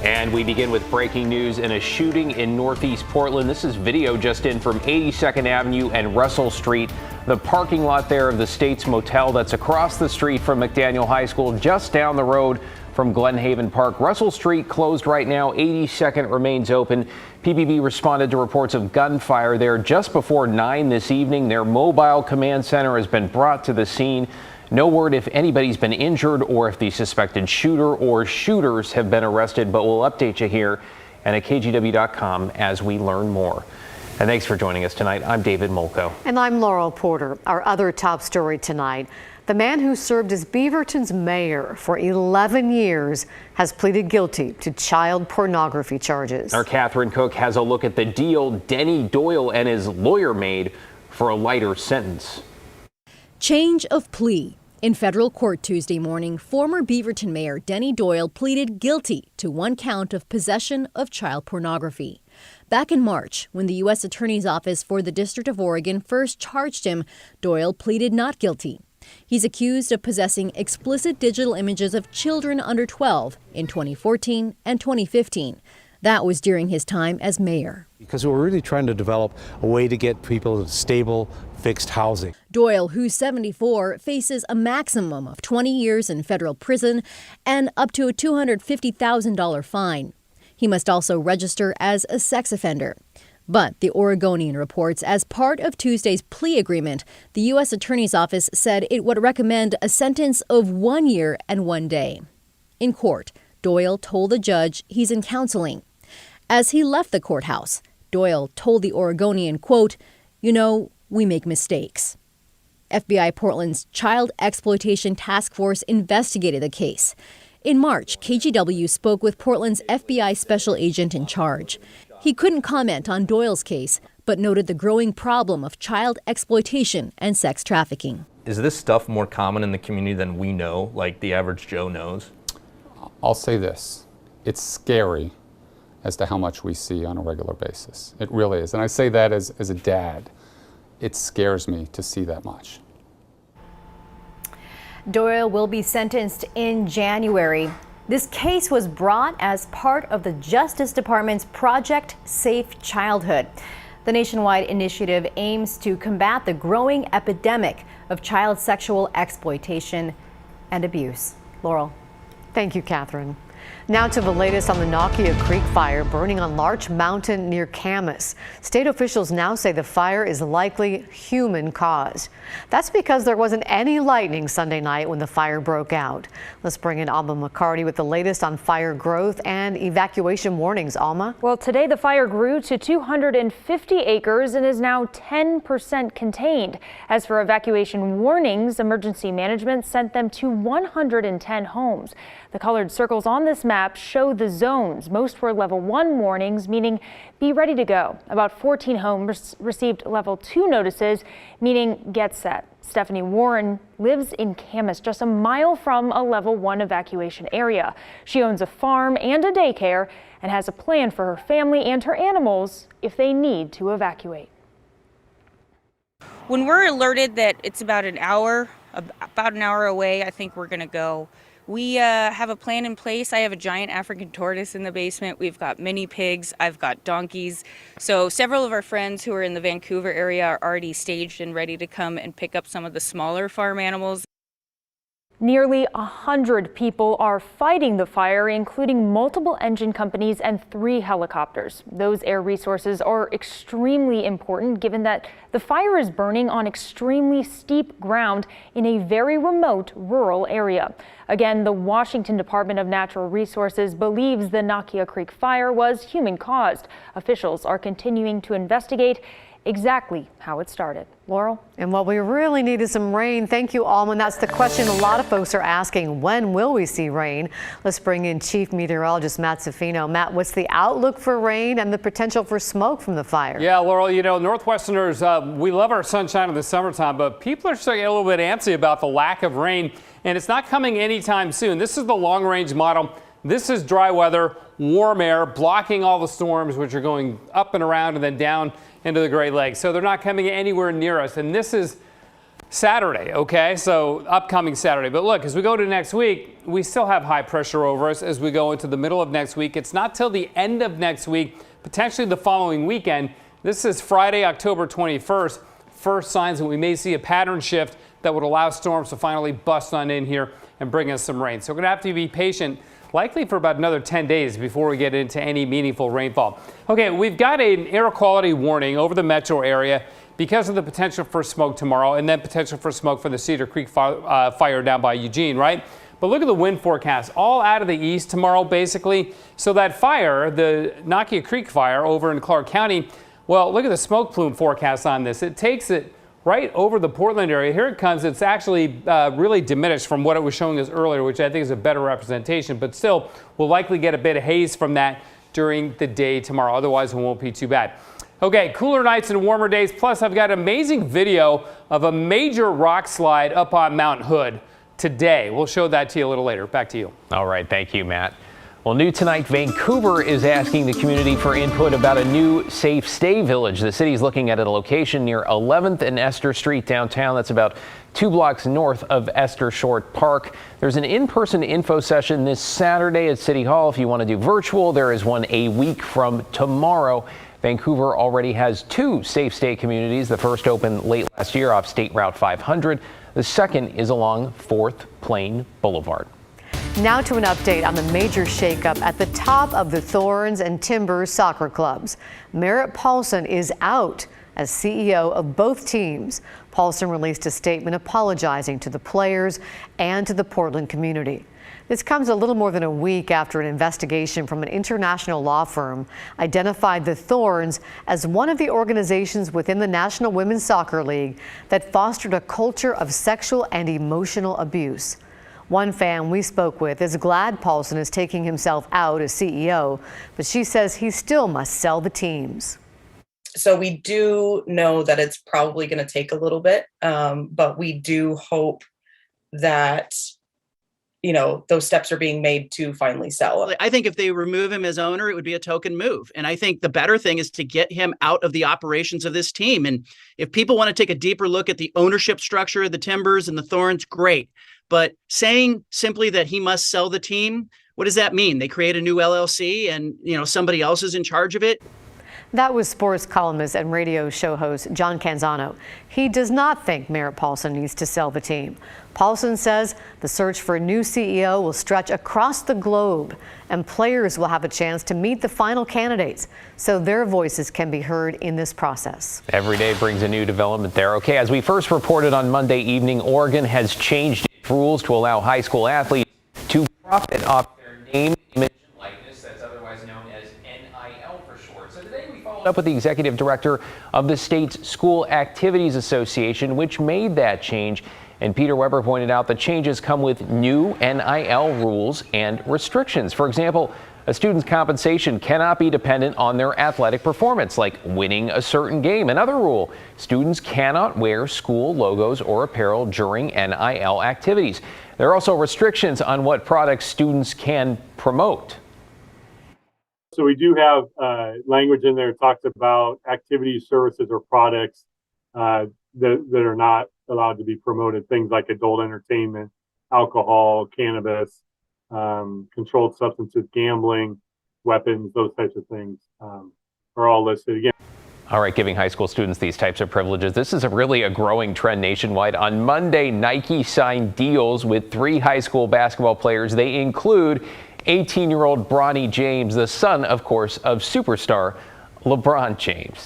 And we begin with breaking news in a shooting in Northeast Portland. This is video just in from 82nd Avenue and Russell Street, the parking lot there of the States Motel that's across the street from McDaniel High School, just down the road from Glen Haven Park. Russell Street closed right now. 82nd remains open. PBB responded to reports of gunfire there just before 9 this evening. Their mobile command center has been brought to the scene. No word if anybody's been injured or if the suspected shooter or shooters have been arrested, but we'll update you here and at KGW.com as we learn more. And thanks for joining us tonight. I'm David Molko. And I'm Laurel Porter. Our other top story tonight, the man who served as Beaverton's mayor for 11 years has pleaded guilty to child pornography charges. Our Catherine Cook has a look at the deal Denny Doyle and his lawyer made for a lighter sentence. Change of plea. In federal court Tuesday morning, former Beaverton Mayor Denny Doyle pleaded guilty to one count of possession of child pornography. Back in March, when the U.S. Attorney's Office for the District of Oregon first charged him, Doyle pleaded not guilty. He's accused of possessing explicit digital images of children under 12 in 2014 and 2015. That was during his time as mayor. Because we're really trying to develop a way to get people stable, fixed housing. Doyle, who's 74, faces a maximum of 20 years in federal prison and up to a $250,000 fine. He must also register as a sex offender. But the Oregonian reports, as part of Tuesday's plea agreement, the U.S. Attorney's Office said it would recommend a sentence of 1 year and 1 day. In court, Doyle told the judge he's in counseling. As he left the courthouse, Doyle told the Oregonian, quote, "You know, we make mistakes." FBI Portland's Child Exploitation Task Force investigated the case. In March, KGW spoke with Portland's FBI special agent in charge. He couldn't comment on Doyle's case, but noted the growing problem of child exploitation and sex trafficking. Is this stuff more common in the community than we know, like the average Joe knows? I'll say this, it's scary as to how much we see on a regular basis. It really is. And I say that as a dad. It scares me to see that much. Doyle will be sentenced in January. This case was brought as part of the Justice Department's Project Safe Childhood. The nationwide initiative aims to combat the growing epidemic of child sexual exploitation and abuse. Laurel. Thank you, Catherine. Now to the latest on the Nakia Creek fire burning on Larch Mountain near Camas. State officials now say the fire is likely human caused. That's because there wasn't any lightning Sunday night when the fire broke out. Let's bring in Alma McCarty with the latest on fire growth and evacuation warnings. Alma? Well, today the fire grew to 250 acres and is now 10% contained. As for evacuation warnings, emergency management sent them to 110 homes. The colored circles on this map show the zones. Most were level 1 warnings, meaning be ready to go. About 14 homes received level 2 notices, meaning get set. Stephanie Warren lives in Camas, just a mile from a level 1 evacuation area. She owns a farm and a daycare and has a plan for her family and her animals if they need to evacuate. When we're alerted that it's about an hour away, I think we're going to go. We have a plan in place. I have a giant African tortoise in the basement. We've got mini pigs. I've got donkeys. So several of our friends who are in the Vancouver area are already staged and ready to come and pick up some of the smaller farm animals. Nearly 100 people are fighting the fire, including multiple engine companies and 3 helicopters. Those air resources are extremely important given that the fire is burning on extremely steep ground in a very remote rural area. Again, the Washington Department of Natural Resources believes the Nakia Creek fire was human-caused. Officials are continuing to investigate exactly how it started. Laurel? And what we really need is some rain. Thank you, Alma. That's the question a lot of folks are asking. When will we see rain? Let's bring in Chief Meteorologist Matt Safino. Matt, what's the outlook for rain and the potential for smoke from the fire? Yeah, Laurel, you know, Northwesterners, we love our sunshine in the summertime, but people are starting to get a little bit antsy about the lack of rain, and it's not coming anytime soon. This is the long-range model. This is dry weather, warm air, blocking all the storms, which are going up and around and then down into the Great Lakes. So they're not coming anywhere near us. And this is Saturday, okay? So upcoming Saturday. But look, as we go to next week, we still have high pressure over us as we go into the middle of next week. It's not till the end of next week, potentially the following weekend. This is Friday, October 21st. First signs that we may see a pattern shift that would allow storms to finally bust on in here and bring us some rain. So we're going to have to be patient, likely for about another 10 days before we get into any meaningful rainfall. Okay, we've got an air quality warning over the metro area because of the potential for smoke tomorrow and then potential for smoke from the Cedar Creek fire down by Eugene, right? But look at the wind forecast, all out of the east tomorrow, basically. So that fire, the Nakia Creek fire over in Clark County, well, look at the smoke plume forecast on this. It takes it right over the Portland area. Here it comes. It's actually really diminished from what it was showing us earlier, which I think is a better representation. But still, we'll likely get a bit of haze from that during the day tomorrow. Otherwise, it won't be too bad. Okay, cooler nights and warmer days. Plus, I've got an amazing video of a major rock slide up on Mount Hood today. We'll show that to you a little later. Back to you. All right, thank you, Matt. Well, new tonight, Vancouver is asking the community for input about a new safe stay village. The city's looking at a location near 11th and Esther Street downtown. That's about 2 blocks north of Esther Short Park. There's an in-person info session this Saturday at City Hall. If you want to do virtual, there is one a week from tomorrow. Vancouver already has 2 safe stay communities. The first opened late last year off State Route 500. The second is along 4th Plain Boulevard. Now to an update on the major shakeup at the top of the Thorns and Timbers soccer clubs. Merritt Paulson is out as CEO of both teams. Paulson released a statement apologizing to the players and to the Portland community. This comes a little more than a week after an investigation from an international law firm identified the Thorns as one of the organizations within the National Women's Soccer League that fostered a culture of sexual and emotional abuse. One fan we spoke with is glad Paulson is taking himself out as CEO, but she says he still must sell the teams. So we do know that it's probably going to take a little bit, but we do hope that those steps are being made to finally sell. I think if they remove him as owner, it would be a token move. And I think the better thing is to get him out of the operations of this team. And if people want to take a deeper look at the ownership structure of the Timbers and the Thorns, great. But saying simply that he must sell the team, what does that mean? They create a new LLC and, somebody else is in charge of it? That was sports columnist and radio show host John Canzano. He does not think Merritt Paulson needs to sell the team. Paulson says the search for a new CEO will stretch across the globe and players will have a chance to meet the final candidates so their voices can be heard in this process. Every day brings a new development there. Okay, as we first reported on Monday evening, Oregon has changed its rules to allow high school athletes to profit off their name, image, and likeness. That's otherwise known as NIL for short. So today we followed up with the executive director of the state's School Activities Association, which made that change. And Peter Weber pointed out the changes come with new NIL rules and restrictions. For example, a student's compensation cannot be dependent on their athletic performance, like winning a certain game. Another rule, students cannot wear school logos or apparel during NIL activities. There are also restrictions on what products students can promote. So we do have language in there that talks about activities, services, or products that are not allowed to be promoted. Things like adult entertainment, alcohol, cannabis, controlled substances, gambling, weapons, those types of things are all listed again. All right, giving high school students these types of privileges. This is really a growing trend nationwide. On Monday, Nike signed deals with 3 high school basketball players. They include 18-year-old Bronny James, the son, of course, of superstar LeBron James.